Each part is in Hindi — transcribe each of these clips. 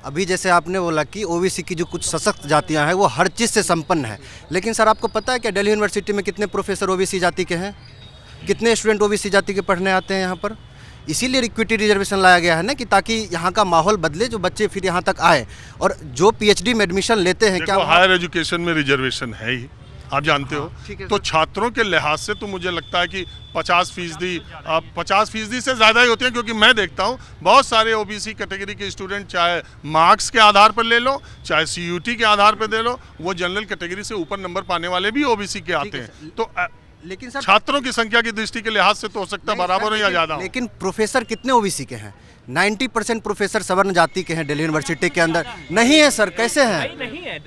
अभी जैसे आपने बोला कि ओबीसी की जो कुछ सशक्त जातियां हैं वो हर चीज़ से संपन्न है, लेकिन सर आपको पता है क्या दिल्ली यूनिवर्सिटी में कितने प्रोफेसर ओबीसी जाति के हैं, कितने स्टूडेंट ओबीसी जाति के पढ़ने आते हैं यहाँ पर? इसीलिए इक्विटी रिजर्वेशन लाया गया है ना, कि ताकि यहाँ का माहौल बदले, जो बच्चे फिर यहाँ तक आए और जो पीएचडी में एडमिशन लेते हैं। क्या हायर एजुकेशन में रिजर्वेशन है ही, आप जानते हो। तो छात्रों के लिहाज से तो मुझे लगता है कि 50% से ज़्यादा ही होते हैं, क्योंकि मैं देखता हूँ बहुत सारे ओबीसी कैटेगरी के स्टूडेंट, चाहे मार्क्स के आधार पर ले लो, चाहे सीयूटी के आधार पर दे लो, वो जनरल कैटेगरी से ऊपर नंबर पाने वाले भी ओबीसी के आते हैं। तो लेकिन सर छात्रों की संख्या की दृष्टि के लिहाज से तो हो सकता है बराबर हो या ज़्यादा। लेकिन प्रोफेसर कितने ओबीसी के हैं? 90% प्रोफेसर सवर्ण जाति के हैं दिल्ली यूनिवर्सिटी के अंदर। नहीं है सर, कैसे हैं?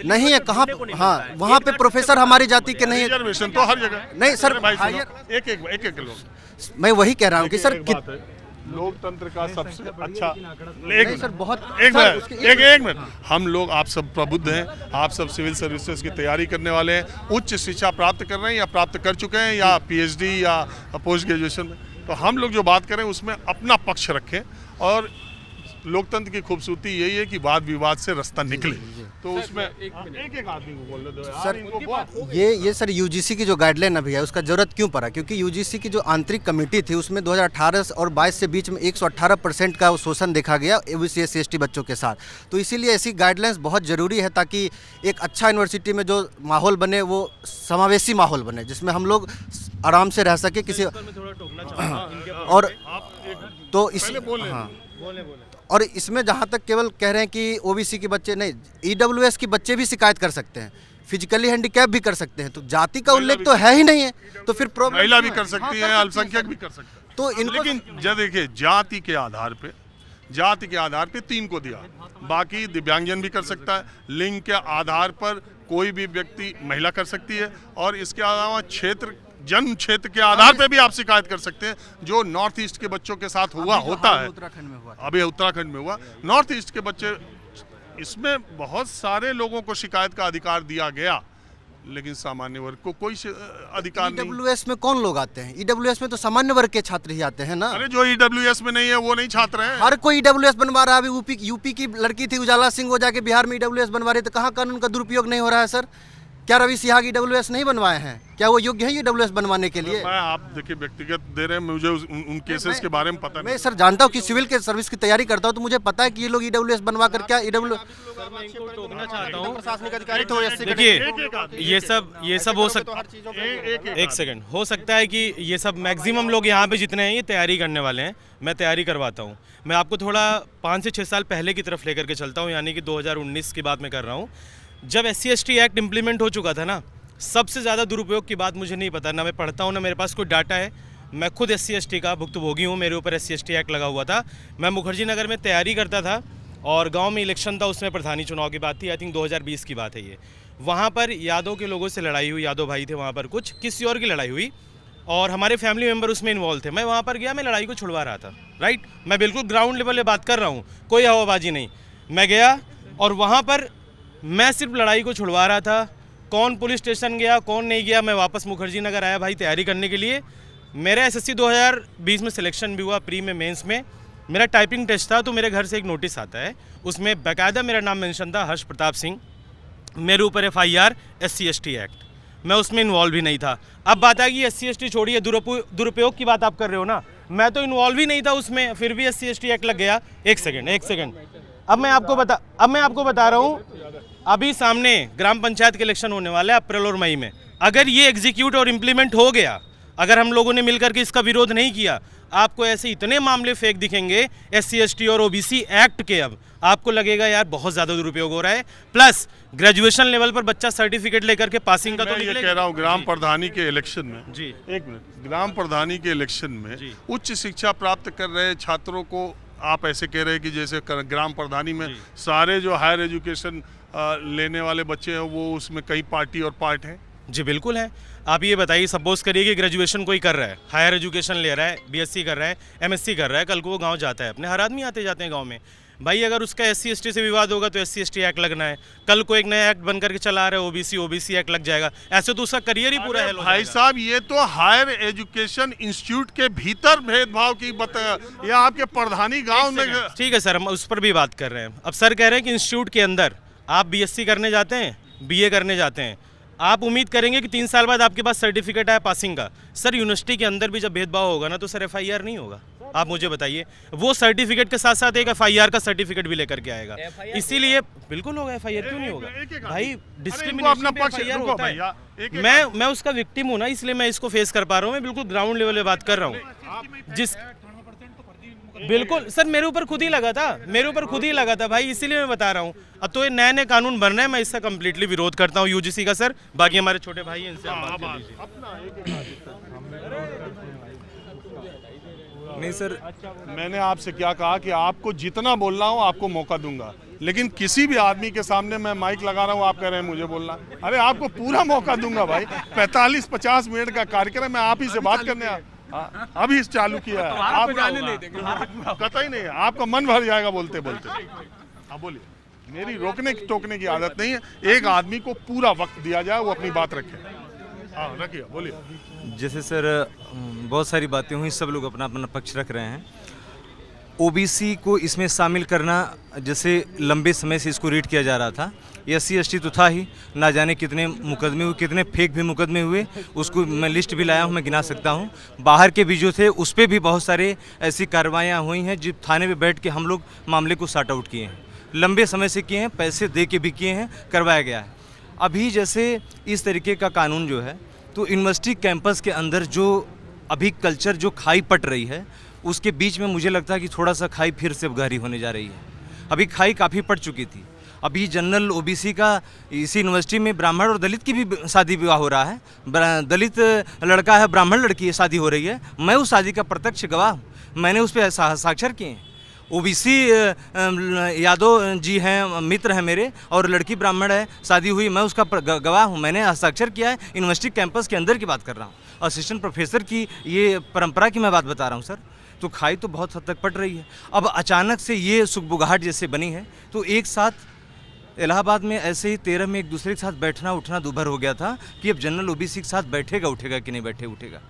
नहीं है, कहाँ? हाँ, वहाँ पे प्रोफेसर हमारी जाति के नहीं है। रिजर्वेशन तो हर जगह नहीं सर, एक लोग। मैं वही कह रहा हूँ कि सर लोकतंत्र का सबसे अच्छा सर बहुत एक मिनट हम लोग, आप सब प्रबुद्ध हैं, आप सब सिविल सर्विसेज की तैयारी करने वाले हैं, उच्च शिक्षा प्राप्त कर रहे हैं या प्राप्त कर चुके हैं, या पीएचडी या पोस्ट ग्रेजुएशन में, तो हम लोग जो बात करें उसमें अपना पक्ष रखें। और लोकतंत्र की खूबसूरती यही है कि वाद विवाद से रास्ता निकले। तो उसमें एक आदमी को बोल दो सर, ये सर यूजीसी की जो गाइडलाइन अभी है उसका जरूरत क्यों पड़ा? क्योंकि यूजीसी की जो आंतरिक कमेटी थी उसमें 2018 और 22 से बीच में 118% का शोषण देखा गया ओबीसी SC/ST बच्चों के साथ। तो इसीलिए ऐसी गाइडलाइंस बहुत ज़रूरी है, ताकि एक अच्छा यूनिवर्सिटी में जो माहौल बने वो समावेशी माहौल बने, जिसमें हम लोग आराम से रह सके किसी और तो इस और इसमें जहाँ तक केवल कह रहे हैं कि ओबीसी के बच्चे नहीं, ईडब्ल्यूएस के बच्चे भी शिकायत कर सकते हैं, फिजिकली हैंडीकैप भी कर सकते हैं, तो जाति का उल्लेख तो है ही नहीं है, तो फिर प्रॉब्लम। महिला भी कर सकती है, अल्पसंख्यक भी कर सकते हैं। तो इनको लेकिन जब देखिए जाति के आधार पे 3 को दिया, बाकी दिव्यांगजन भी कर सकता है, लिंग के आधार पर कोई भी व्यक्ति महिला कर सकती है, और इसके अलावा जन्म क्षेत्र के आधार पे भी आप शिकायत कर सकते हैं, जो नॉर्थ ईस्ट के बच्चों के साथ होता है। उत्तराखंड में हुआ, अभी उत्तराखंड में हुआ, नॉर्थ ईस्ट के बच्चे, इसमें बहुत सारे लोगों को शिकायत का अधिकार दिया गया, लेकिन सामान्य वर्ग को कोई अधिकार नहीं। ईडब्ल्यूएस में कौन लोग आते हैं? ईडब्ल्यूएस में तो सामान्य वर्ग के छात्र ही आते हैं ना। अरे जो ईडब्ल्यूएस में नहीं है वो नहीं छात्र हैं। हर कोई ईडब्ल्यूएस बनवा रहा है। अभी यूपी की लड़की थी उजाला सिंह, वो जाके बिहार में ईडब्ल्यूएस बनवा रही, तो कहाँ कानून का दुरुपयोग नहीं हो रहा है सर? क्या रवि सिन्हा की ईडब्ल्यूएस नहीं बनवाए हैं? क्या वो योग्य है ईडब्ल्यूएस बनवाने के लिए? मैं आप देखिए व्यक्तिगत दे रहे हैं, मुझे उन केसेस के बारे में पता नहीं। मैं सर जानता हूँ कि सिविल के सर्विस की तैयारी करता हूँ, तो मुझे पता है कि ये लोग ईडब्ल्यूएस बनवा कर क्या टोकना चाहता हूँ। प्रशासनिक अधिकारी तो देखिए ये सब हो सकता है, एक सेकंड, हो सकता है कि ये सब मैक्सिमम लोग यहाँ पे जितने हैं ये तैयारी करने वाले हैं, मैं तैयारी करवाता हूँ। मैं आपको थोड़ा 5 से 6 साल पहले की तरफ लेकर के चलता हूँ, यानी कि 2019 की बात मैं कर रहा हूँ, जब SC/ST एक्ट इम्प्लीमेंट हो चुका था ना। सबसे ज़्यादा दुरुपयोग की बात मुझे नहीं पता, ना मैं पढ़ता हूँ ना मेरे पास कोई डाटा है। मैं खुद SC/ST का भुक्तभोगी हूँ, मेरे ऊपर SC/ST एक्ट लगा हुआ था। मैं मुखर्जी नगर में तैयारी करता था और गांव में इलेक्शन था, उसमें प्रधानी चुनाव की बात थी, आई थिंक 2020 की बात है ये। वहाँ पर यादव के लोगों से लड़ाई हुई, यादव भाई थे वहाँ पर, कुछ किसी और की लड़ाई हुई और हमारे फैमिली मेम्बर उसमें इन्वॉल्व थे। मैं वहाँ पर गया, मैं लड़ाई को छुड़वा रहा था, राइट। मैं बिल्कुल ग्राउंड लेवल पे बात कर रहा हूँ, कोई हवाबाजी नहीं। मैं गया और वहाँ पर मैं सिर्फ लड़ाई को छुड़वा रहा था। कौन पुलिस स्टेशन गया कौन नहीं गया, मैं वापस मुखर्जी नगर आया भाई तैयारी करने के लिए। मेरा SSC 2020 में सिलेक्शन भी हुआ, प्री में मेंस में मेरा टाइपिंग टेस्ट था, तो मेरे घर से एक नोटिस आता है, उसमें बाकायदा मेरा नाम मेंशन था, हर्ष प्रताप सिंह। मेरे ऊपर FIR SC/ST एक्ट, मैं उसमें इन्वॉल्व ही नहीं था। अब बात आ गई SC/ST छोड़िए, दुरुपयोग की बात आप कर रहे हो ना, मैं तो इन्वॉल्व ही नहीं था उसमें, फिर भी SC/ST एक्ट लग गया। एक सेकेंड, अब मैं आपको बता रहा हूँ, अभी सामने ग्राम पंचायत के इलेक्शन होने वाला है अप्रैल और मई में। अगर ये एग्जीक्यूट और इम्प्लीमेंट हो गया, अगर हम लोगों ने मिलकर के इसका विरोध नहीं किया, आपको ऐसे इतने मामले फेक दिखेंगे SC/ST और OBC एक्ट के, अब आपको लगेगा यार बहुत ज़्यादा दुरुपयोग हो रहा है। प्लस ग्रेजुएशन लेवल पर बच्चा सर्टिफिकेट लेकर के पासिंग का तो ये कह रहा हूँ, ग्राम प्रधानी के इलेक्शन में जी, एक मिनट, ग्राम प्रधानी के इलेक्शन में उच्च शिक्षा प्राप्त कर रहे छात्रों को आप ऐसे कह रहे हैं कि जैसे ग्राम प्रधानी में सारे जो हायर एजुकेशन लेने वाले बच्चे हैं वो उसमें कई पार्टी और पार्ट हैं। जी बिल्कुल है। आप ये बताइए, सपोज करिए कि ग्रेजुएशन कोई कर रहा है, हायर एजुकेशन ले रहा है, BSc कर रहा है, MSc कर रहा है, कल को वो गांव जाता है अपने, हर आदमी आते जाते हैं गांव में। भाई अगर उसका SC/ST से विवाद होगा तो SC/ST एक्ट लगना है, कल को एक नया एक्ट बन करके चला आ रहा है OBC एक्ट लग जाएगा, ऐसे तो उसका करियर ही पूरा है। भाई साहब ये तो हायर एजुकेशन इंस्टीट्यूट के भीतर भेदभाव की या आपके प्रधानी गांव में। ठीक है सर, हम उस पर भी बात कर रहे हैं। अब सर कह रहे हैं कि इंस्टीट्यूट के अंदर आप BSc करने जाते हैं, BA करने जाते हैं, आप उम्मीद करेंगे कि 3 साल बाद आपके पास सर्टिफिकेट है पासिंग का। सर यूनिवर्सिटी के अंदर भी जब भेदभाव होगा ना तो सर FIR नहीं होगा। आप मुझे बताइए, वो सर्टिफिकेट के साथ साथ एक FIR का सर्टिफिकेट भी लेकर के आएगा। इसीलिए बिल्कुल होगा, FIR क्यों नहीं होगा भाई? डिस्क्रिमिनेशन पे FIR होता है। मैं उसका विक्टिम हूँ ना, इसलिए मैं इसको फेस कर पा रहा हूँ। मैं बिल्कुल ग्राउंड लेवल पे बात कर रहा हूँ। जिस बिल्कुल सर मेरे ऊपर खुद ही लगा था, भाई, इसीलिए मैं बता रहा हूँ। अब तो ये नए कानून बन रहे हैं, मैं इसका कम्प्लीटली विरोध करता हूँ UGC का सर। बाकी हमारे छोटे भाई हैं, इनसे आप बात कर लीजिए। नहीं सर, मैंने आपसे क्या कहा कि आपको जितना बोलना हो आपको मौका दूंगा, लेकिन किसी भी आदमी के सामने मैं माइक लगा रहा हूँ, आप कह रहे हैं मुझे बोलना। अरे आपको पूरा मौका दूंगा भाई। 45-50 मिनट का कार्यक्रम है, आप ही से बात करने अभी चालू किया है। आप जाने नहीं देंगे, कतई नहीं है, आपका मन भर जाएगा बोलते बोलते। आप बोलिए, मेरी रोकने टोकने की आदत नहीं है। एक आदमी को पूरा वक्त दिया जाए, वो अपनी बात रखे। हाँ रखिए, बोलिए। जैसे सर बहुत सारी बातें हुई, सब लोग अपना अपना पक्ष रख रहे हैं। OBC को इसमें शामिल करना, जैसे लंबे समय से इसको रीड किया जा रहा था। SC/ST तो था ही, ना जाने कितने मुकदमे हुए, कितने फेक भी मुकदमे हुए, उसको मैं लिस्ट भी लाया हूँ, मैं गिना सकता हूँ। बाहर के भी जो थे उस पर भी बहुत सारे ऐसी कार्रवाइयाँ हुई हैं जो थाने में बैठ के हम लोग मामले को सॉर्ट आउट किए हैं, लंबे समय से किए हैं, पैसे दे के भी किए हैं, करवाया गया है। अभी जैसे इस तरीके का कानून जो है, तो यूनिवर्सिटी कैंपस के अंदर जो अभी कल्चर जो खाई पट रही है, उसके बीच में मुझे लगता है कि थोड़ा सा खाई फिर से गहरी होने जा रही है। अभी खाई काफ़ी पट चुकी थी। अभी जनरल OBC का इसी यूनिवर्सिटी में ब्राह्मण और दलित की भी शादी विवाह हो रहा है। दलित लड़का है, ब्राह्मण लड़की है, शादी हो रही है। मैं उस शादी का प्रत्यक्ष गवाह हूँ, मैंने उस पर हस्ताक्षर किए हैं। OBC यादव जी हैं, मित्र हैं मेरे, और लड़की ब्राह्मण है, शादी हुई, मैं उसका गवाह हूँ, मैंने हस्ताक्षर किया है। यूनिवर्सिटी कैंपस के अंदर की बात कर रहा हूँ, असिस्टेंट प्रोफेसर की ये परंपरा की मैं बात बता रहा हूँ सर। तो खाई तो बहुत हद तक पट रही है। अब अचानक से ये सुखबुगाहट जैसे बनी है, तो एक साथ इलाहाबाद में ऐसे ही 13 में एक दूसरे के साथ बैठना उठना दूभर हो गया था कि अब जनरल OBC के साथ बैठेगा उठेगा कि नहीं बैठे उठेगा।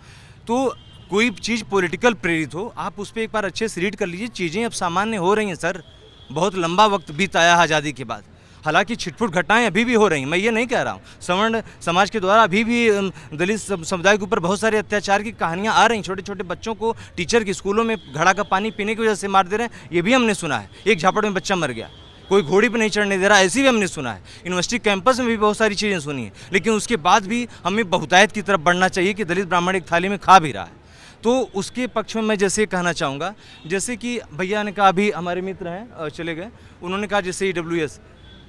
तो कोई चीज़ पॉलिटिकल प्रेरित हो, आप उस पर एक बार अच्छे से रीड कर लीजिए। चीज़ें अब सामान्य हो रही हैं सर, बहुत लंबा वक्त बीत आया है आज़ादी के बाद। हालांकि छिटपुट घटनाएं अभी भी हो रही हैं, मैं ये नहीं कह रहा हूँ। सवर्ण समाज के द्वारा अभी भी दलित समुदाय के ऊपर बहुत सारे अत्याचार की कहानियाँ आ रही हैं। छोटे छोटे बच्चों को टीचर के स्कूलों में घड़ा का पानी पीने की वजह से मार दे रहे हैं, ये भी हमने सुना है। एक झापड़ में बच्चा मर गया, कोई घोड़ी पर नहीं चढ़ने दे रहा, ऐसी भी हमने सुना है। यूनिवर्सिटी कैंपस में भी बहुत सारी चीज़ें सुनी हैं, लेकिन उसके बाद भी हमें बहुतायत की तरफ बढ़ना चाहिए कि दलित ब्राह्मण एक थाली में खा भी रहा है। तो उसके पक्ष में मैं जैसे कहना चाहूँगा, जैसे कि भैया ने कहा, अभी हमारे मित्र हैं चले गए, उन्होंने कहा जैसे EWS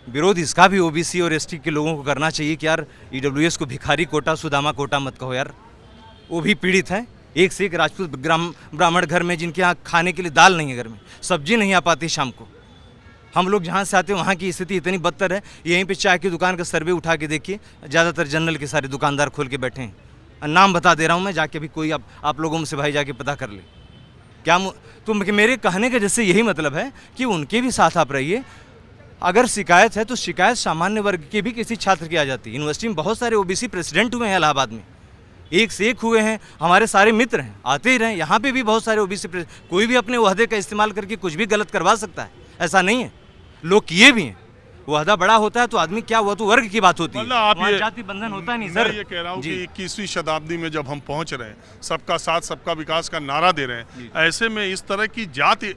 विरोध इसका भी OBC और ST के लोगों को करना चाहिए कि यार EWS को भिखारी कोटा सुदामा कोटा मत कहो यार, वो भी पीड़ित हैं। एक से एक राजपूत ब्राह्मण घर में जिनके यहाँ खाने के लिए दाल नहीं है, घर में सब्जी नहीं आ पाती शाम को। हम लोग जहाँ से आते हैं वहाँ की स्थिति इतनी बदतर है। यहीं पे चाय की दुकान का सर्वे उठा के देखिए, ज़्यादातर जनरल के सारे दुकानदार खोल के बैठे हैं। नाम बता दे रहा हूँ मैं, जाके भी कोई आप लोगों में से भाई जाके पता कर ले क्या। तो मेरे कहने का जैसे यही मतलब है कि उनके भी साथ आप रहिए। अगर शिकायत है तो शिकायत सामान्य वर्ग के भी किसी छात्र की आ जाती है। यूनिवर्सिटी में बहुत सारे OBC प्रेसिडेंट हुए हैं इलाहाबाद में, एक से एक हुए हैं, हमारे सारे मित्र हैं, आते ही रहे। यहाँ पे भी बहुत सारे OBC, कोई भी अपने ओहदे का इस्तेमाल करके कुछ भी गलत करवा सकता है, ऐसा नहीं है, लोग किए भी हैं। ओहदा बड़ा होता है तो आदमी क्या हुआ तो वर्ग की बात होती है, वहाँ जाति बंधन होता नहीं सर। मैं ये कह रहा हूँ कि 21वीं शताब्दी में जब हम पहुँच रहे हैं, सबका साथ सबका विकास का नारा दे रहे हैं, ऐसे में इस तरह की जाति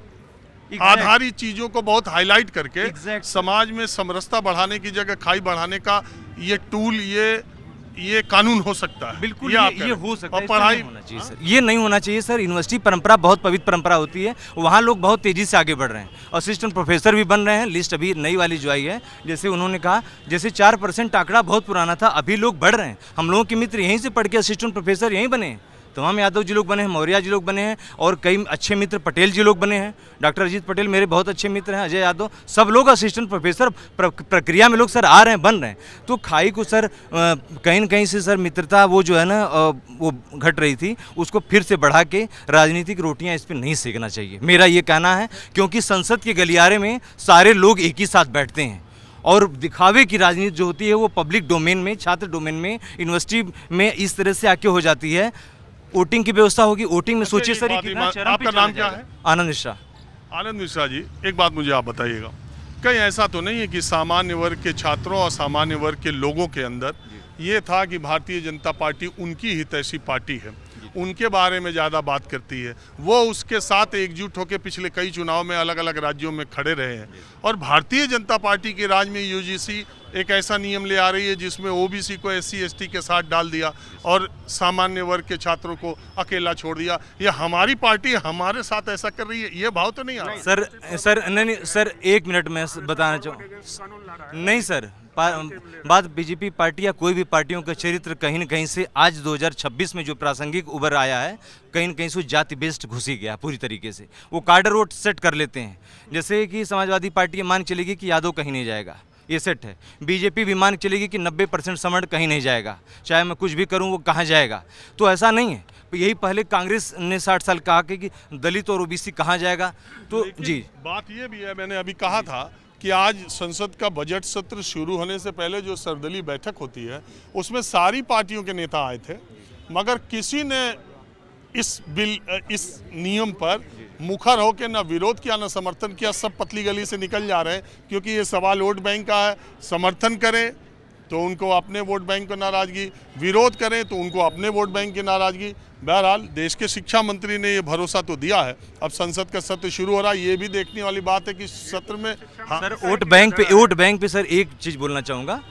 आधारित चीजों को बहुत हाईलाइट करके समाज में समरसता बढ़ाने की जगह खाई बढ़ाने का ये टूल, ये कानून हो सकता है। बिल्कुल ये हो सकता है। और पढ़ाई होना चाहिए सर, ये नहीं होना चाहिए सर। यूनिवर्सिटी परंपरा बहुत पवित्र परंपरा होती है, वहाँ लोग बहुत तेजी से आगे बढ़ रहे हैं, असिस्टेंट प्रोफेसर भी बन रहे हैं। लिस्ट अभी नई वाली जो आई है, जैसे उन्होंने कहा, जैसे 4% आंकड़ा बहुत पुराना था, अभी लोग बढ़ रहे हैं। हम लोगों के मित्र यहीं से पढ़ के असिस्टेंट प्रोफेसर यहीं बने, तमाम यादव जी लोग बने हैं, मौर्य जी लोग बने हैं, और कई अच्छे मित्र पटेल जी लोग बने हैं। डॉक्टर अजीत पटेल मेरे बहुत अच्छे मित्र हैं, अजय यादव, सब लोग असिस्टेंट प्रोफेसर प्रक्रिया में लोग सर आ रहे हैं, बन रहे हैं। तो खाई को सर कहीं न कहीं से सर मित्रता वो जो है ना वो घट रही थी, उसको फिर से बढ़ा के राजनीतिक रोटियां इस पर नहीं सेकना चाहिए, मेरा ये कहना है। क्योंकि संसद के गलियारे में सारे लोग एक ही साथ बैठते हैं, और दिखावे की राजनीति जो होती है वो पब्लिक डोमेन में, छात्र डोमेन में, यूनिवर्सिटी में इस तरह से आके हो जाती है। वोटिंग की व्यवस्था होगी, वोटिंग में सोचिए सर, आपका नाम क्या है? आनंद मिश्रा। आनंद मिश्रा जी, एक बात मुझे आप बताइएगा, कहीं ऐसा तो नहीं है कि सामान्य वर्ग के छात्रों और सामान्य वर्ग के लोगों के अंदर ये था कि भारतीय जनता पार्टी उनकी हितैषी पार्टी है, उनके बारे में ज़्यादा बात करती है, वो उसके साथ एकजुट होकर पिछले कई चुनाव में अलग अलग राज्यों में खड़े रहे हैं, और भारतीय जनता पार्टी के राज में यूजीसी एक ऐसा नियम ले आ रही है जिसमें ओबीसी को एससी एसटी के साथ डाल दिया और सामान्य वर्ग के छात्रों को अकेला छोड़ दिया। ये हमारी पार्टी हमारे साथ ऐसा कर रही है, ये भाव तो नहीं आ रहा। सर नहीं सर, एक मिनट में बताना चाहूँ। नहीं सर, बात बीजेपी पार्टी या कोई भी पार्टियों का चरित्र कहीं न कहीं से आज 2026 में जो प्रासंगिक उभर आया है, कहीं न कहीं से जाति बेस्ड घुसी गया पूरी तरीके से। वो कार्डर वोट सेट कर लेते हैं, जैसे कि समाजवादी पार्टी मान चलेगी कि यादव कहीं नहीं जाएगा, ये सेट है। बीजेपी भी मान चलेगी कि 90% समर्ण कहीं नहीं जाएगा, चाहे मैं कुछ भी करूं वो कहाँ जाएगा। तो ऐसा नहीं है, यही पहले कांग्रेस ने 60 साल कहा कि दलित और ओबीसी कहाँ जाएगा। तो जी बात ये भी है, मैंने अभी कहा था कि आज संसद का बजट सत्र शुरू होने से पहले जो सर्वदलीय बैठक होती है उसमें सारी पार्टियों के नेता आए थे, मगर किसी ने इस नियम पर मुखर होकर न विरोध किया न समर्थन किया। सब पतली गली से निकल जा रहे हैं, क्योंकि ये सवाल वोट बैंक का है। समर्थन करें तो उनको अपने वोट बैंक को नाराजगी, विरोध करें तो उनको अपने वोट बैंक की नाराजगी। बहरहाल देश के शिक्षा मंत्री ने ये भरोसा तो दिया है, अब संसद का सत्र शुरू हो रहा है, ये भी देखने वाली बात है कि सत्र में सर वोट बैंक पे सर एक चीज़ बोलना चाहूँगा,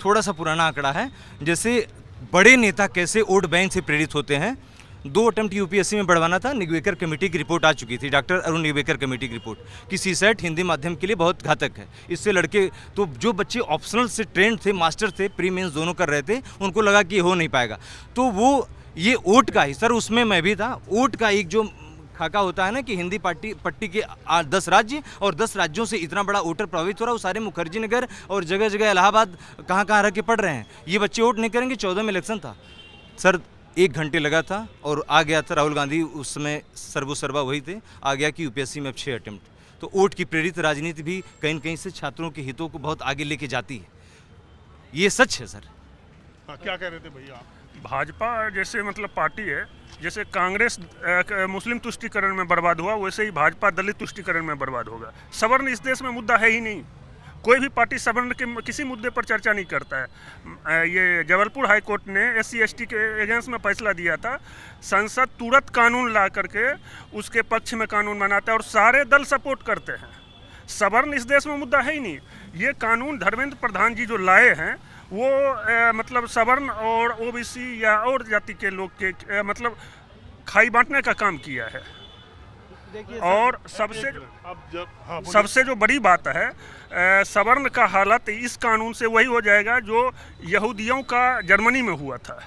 थोड़ा सा पुराना आंकड़ा है, जैसे बड़े नेता कैसे वोट बैंक से प्रेरित होते हैं। 2 अटेम्प्ट यूपीएससी में बढ़वाना था, निगवेकर कमेटी की रिपोर्ट आ चुकी थी, डॉक्टर अरुण निगवेकर कमेटी की रिपोर्ट कि सीसेट हिंदी माध्यम के लिए बहुत घातक है। इससे लड़के तो जो बच्चे ऑप्शनल से ट्रेंड थे, मास्टर थे, प्री मेंस दोनों कर रहे थे, उनको लगा कि हो नहीं पाएगा। तो वो ये वोट का ही सर, उसमें मैं भी था, वोट का एक जो खाका होता है ना कि हिंदी पट्टी के 10 राज्य और 10 राज्यों से इतना बड़ा वोटर प्रभावित हो रहा है, वो सारे मुखर्जी नगर और जगह जगह इलाहाबाद कहाँ रह के पढ़ रहे हैं। ये बच्चे वोट नहीं करेंगे। 14 में इलेक्शन था सर, 1 घंटे लगा था और आ गया था राहुल गांधी, उस समय सर्वोसर्वा वही थे, आ गया कि यूपीएससी में अब 6 अटेम्प्ट। तो वोट की प्रेरित राजनीति भी कहीं न कहीं से छात्रों के हितों को बहुत आगे लेके जाती है, ये सच है सर। हाँ, क्या कह रहे थे भैया? भाजपा जैसे मतलब पार्टी है, जैसे कांग्रेस मुस्लिम तुष्टीकरण में बर्बाद हुआ, वैसे ही भाजपा दलित तुष्टीकरण में बर्बाद होगा। सवर्ण इस देश में मुद्दा है ही नहीं, कोई भी पार्टी सवर्ण के किसी मुद्दे पर चर्चा नहीं करता है। ये जबलपुर हाई कोर्ट ने SC ST के अगेंस्ट में फैसला दिया था, संसद तुरंत कानून ला करके उसके पक्ष में कानून बनाता है और सारे दल सपोर्ट करते हैं। सवर्ण इस देश में मुद्दा है ही नहीं। ये कानून धर्मेंद्र प्रधान जी जो लाए हैं वो मतलब सवर्ण और OBC या और जाति के लोग के मतलब खाई बांटने का काम किया है। और सबसे जो बड़ी बात है, सवर्ण का हालत इस कानून से वही हो जाएगा जो यहूदियों का जर्मनी में हुआ था।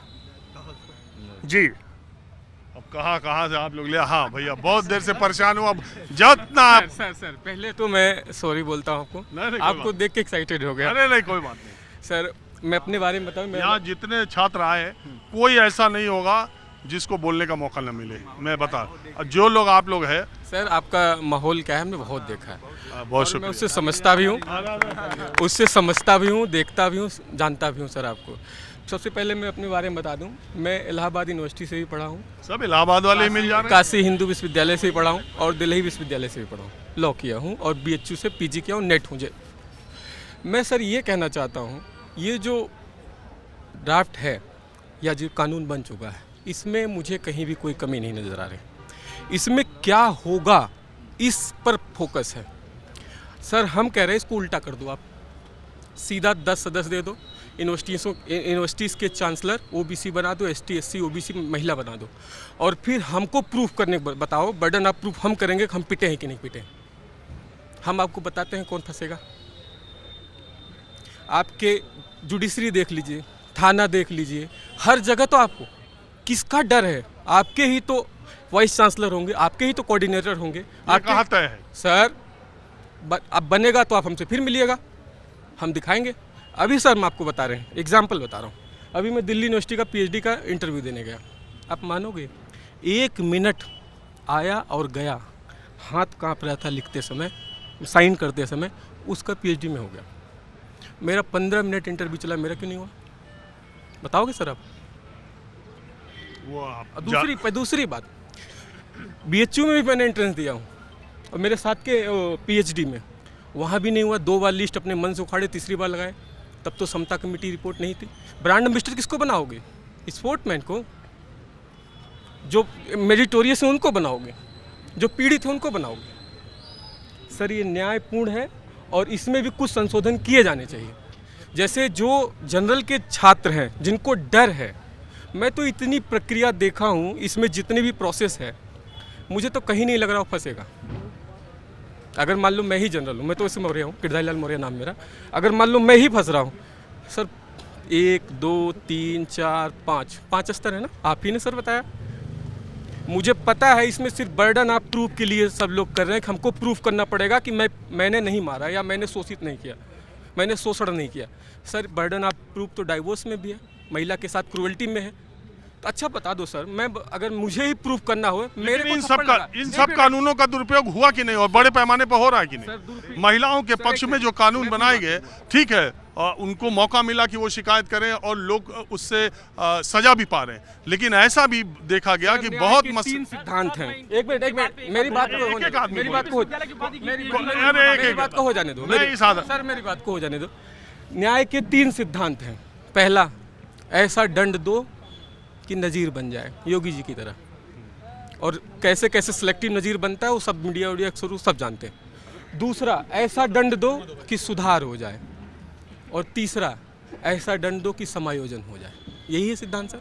जी अब कहाँ से आप लोग ले? हाँ भैया, बहुत देर से परेशान हूँ। अब जितना सर पहले तो मैं सॉरी बोलता हूँ आपको, नहीं, आपको देख के एक्साइटेड हो गया। अरे नहीं, कोई बात नहीं सर। मैं अपने बारे में बताऊँ, यहाँ जितने छात्र आए कोई ऐसा नहीं होगा जिसको बोलने का मौका न मिले, मैं बता। जो लोग आप लोग हैं सर, आपका माहौल क्या है हमने बहुत देखा है, बहुत मैं शुक्रिया। उससे समझता भी हूँ, देखता भी हूँ, जानता भी हूँ सर। आपको सबसे पहले मैं अपने बारे में बता दूं, मैं इलाहाबाद यूनिवर्सिटी से भी पढ़ा हूँ, सब इलाहाबाद वाले ही मिल जा रहे हैं। काशी हिंदू विश्वविद्यालय से भी पढ़ा हूँ और दिल्ली विश्वविद्यालय से भी पढ़ा हूँ, लॉ किया हूँ और BHU से PG किया हूँ, नेट हूँ। मैं सर ये कहना चाहता हूँ, ये जो ड्राफ्ट है या जो कानून बन चुका है, इसमें मुझे कहीं भी कोई कमी नहीं नज़र आ रही। इसमें क्या होगा इस पर फोकस है सर। हम कह रहे हैं इसको उल्टा कर दो, आप सीधा 10 सदस्य दे दो, यूनिवर्सिटीज़ के चांसलर OBC बना दो, ST SC OBC महिला बना दो, और फिर हमको प्रूफ करने बताओ, बर्डन ऑफ प्रूफ हम करेंगे कि हम पिटे हैं कि नहीं पिटे। हम आपको बताते हैं कौन फंसेगा। आपके जुडिशरी देख लीजिए, थाना देख लीजिए, हर जगह तो आपको किसका डर है? आपके ही तो वाइस चांसलर होंगे, आपके ही तो कोऑर्डिनेटर होंगे। ये कहाँ तय है? सर अब बनेगा तो आप हमसे फिर मिलिएगा, हम दिखाएंगे। अभी सर मैं आपको बता रहे हैं, एग्जाम्पल बता रहा हूँ। अभी मैं दिल्ली यूनिवर्सिटी का PhD का इंटरव्यू देने गया। आप मानोगे 1 मिनट आया और गया, हाथ कांप रहा था लिखते समय, साइन करते समय, उसका PhD में हो गया। मेरा 15 मिनट इंटरव्यू चला, मेरा क्यों नहीं हुआ? बताओगे सर आप? वो आप दूसरी बात, BHU में भी मैंने एंट्रेंस दिया हूँ और मेरे साथ के PhD में, वहाँ भी नहीं हुआ। 2 बार लिस्ट अपने मन से उखाड़े, तीसरी बार लगाए, तब तो समता कमेटी रिपोर्ट नहीं थी। ब्रांड एम्बेसडर किसको बनाओगे? स्पोर्टमैन को। जो मेरिटोरियस है उनको बनाओगे, जो पीड़ित है उनको बनाओगे। सर ये न्यायपूर्ण है और इसमें भी कुछ संशोधन किए जाने चाहिए। जैसे जो जनरल के छात्र हैं जिनको डर है, मैं तो इतनी प्रक्रिया देखा हूँ, इसमें जितने भी प्रोसेस है, मुझे तो कहीं नहीं लग रहा वो फंसेगा। अगर मान लो मैं ही जनरल हूँ, मैं तो वैसे मौर्य हूँ, गिरधारी लाल मौर्य नाम मेरा, अगर मान लो मैं ही फंस रहा हूँ सर, 1 2 3 4 5 स्तर है ना, आप ही ने सर बताया। मुझे पता है इसमें सिर्फ बर्डन ऑफ प्रूफ के लिए सब लोग कर रहे हैं कि हमको प्रूफ करना पड़ेगा कि मैंने नहीं मारा या मैंने शोषित नहीं किया, मैंने शोषण नहीं किया। सर बर्डन ऑफ प्रूफ तो डाइवोर्स में भी है, महिला के साथ क्रूअल्टी में है। तो अच्छा बता दो सर, मैं अगर मुझे ही प्रूफ करना हो, मेरे को इन सब कानूनों का दुरुपयोग हुआ कि नहीं और बड़े पैमाने पर हो रहा है कि नहीं? महिलाओं के पक्ष में जो कानून बनाए गए, ठीक है, उनको मौका मिला कि वो शिकायत करें और लोग उससे सजा भी पा रहे हैं, लेकिन ऐसा भी देखा गया कि बहुत 3 सिद्धांत हैं। एक मिनट मेरी बात को हो जाने दो। सर मेरी बात को हो जाने दो। न्याय के 3 सिद्धांत हैं। पहला, ऐसा दंड दो कि नज़ीर बन जाए, योगी जी की तरह। और कैसे कैसे सिलेक्टिव नज़ीर बनता है वो सब मीडिया अक्सर सब जानते हैं। दूसरा, ऐसा दंड दो कि सुधार हो जाए। और तीसरा, ऐसा दंड दो कि समायोजन हो जाए। यही है सिद्धांत सर,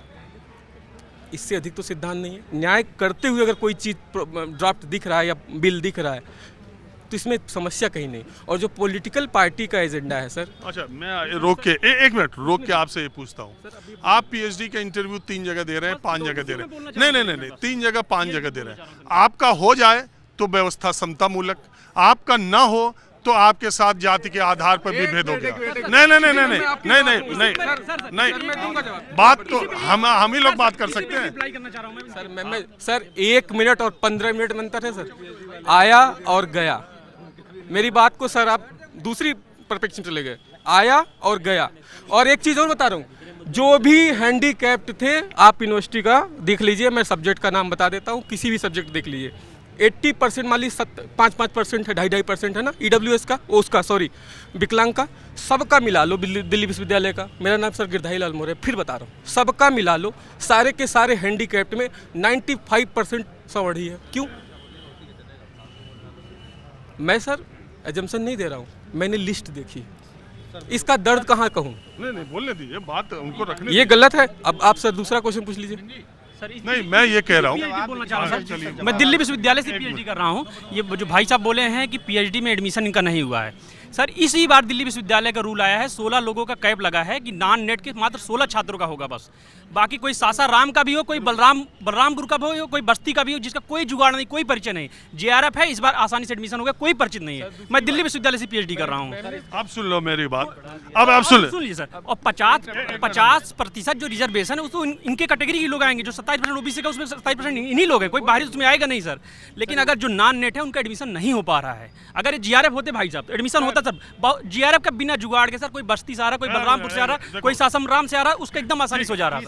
इससे अधिक तो सिद्धांत नहीं है। न्याय करते हुए अगर कोई चीज़ ड्राफ्ट दिख रहा है या बिल दिख रहा है तो इसमें समस्या कहीं नहीं। और जो पॉलिटिकल पार्टी का एजेंडा है सर। अच्छा, मैं रोक के एक मिनट रोक के आपसे ये पूछता हूँ, आप PhD का इंटरव्यू 3 जगह दे रहे हैं, 5 जगह दे रहे हैं, नहीं 3 जगह 5 जगह दे रहे हैं। आपका हो जाए तो व्यवस्था समता मूलक, आपका ना हो तो आपके साथ जाति के आधार पर भी भेद हो गया। नहीं, बात तो हम ही लोग बात कर सकते हैं। सर 1 मिनट और 15 मिनट में अंतर है सर। आया और गया, मेरी बात को सर आप दूसरी परस्पेक्टिव चले गए। आया और गया। और एक चीज़ और बता रहा हूँ, जो भी हैंडीकैप्ड थे, आप यूनिवर्सिटी का देख लीजिए, मैं सब्जेक्ट का नाम बता देता हूँ, किसी भी सब्जेक्ट देख लीजिए, 80% मान लीजिए 5% है, 2.5% है ना EWS का, उसका सॉरी विकलांग का, सबका मिला लो, दिल्ली विश्वविद्यालय का। मेरा नाम सर गिरधारी लाल मौर्य, फिर बता रहा हूँ, सबका मिला लो, सारे के सारे हैंडीकैप्ड में 95% सवर्णी है। क्यों? मैं सर एजम्पशन नहीं दे रहा हूँ, मैंने लिस्ट देखी, इसका दर्द कहाँ कहूँ? नहीं बोलने दीजिए, बात उनको रखने। ये गलत है। अब आप सर दूसरा क्वेश्चन पूछ लीजिए। नहीं, मैं ये कह रहा हूँ, मैं दिल्ली विश्वविद्यालय से PhD कर रहा हूँ। ये जो भाई साहब बोले हैं कि PhD में एडमिशन इनका नहीं हुआ है, सर इसी बार दिल्ली विश्वविद्यालय का रूल आया है, 16 लोगों का कैप लगा है कि नॉन नेट के मात्र 16 छात्रों का होगा बस। बाकी कोई सासाराम का भी हो, कोई बलरामपुर का भी हो, कोई बस्ती का भी हो, जिसका कोई जुगाड़ नहीं, कोई परिचय नहीं, JRF है, इस बार आसानी से एडमिशन हो गया, कोई परिचित नहीं है। मैं दिल्ली विश्वविद्यालय से PhD कर रहा हूँ। आप सुन लो मेरी बात, अब आप सुन लीजिए सर। और 50% जो रिजर्वेशन है उसको इनके कैटेगरी के लोग आएंगे। जो 27% OBC का, उसमें 27% इन्हीं लोग हैं, कोई बाहरी उसमें आएगा नहीं सर। लेकिन अगर जो नॉन नेट है उनका एडमिशन नहीं हो पा रहा है। अगर JRF होते भाई साहब तो एडमिशन होता सर। JRF का बिना जुगाड़ के सर, कोई बस्ती से आ रहा, कोई बलरामपुर से आ रहा, कोई सासाराम से आ रहा, उसका एकदम आसानी से हो जा रहा है।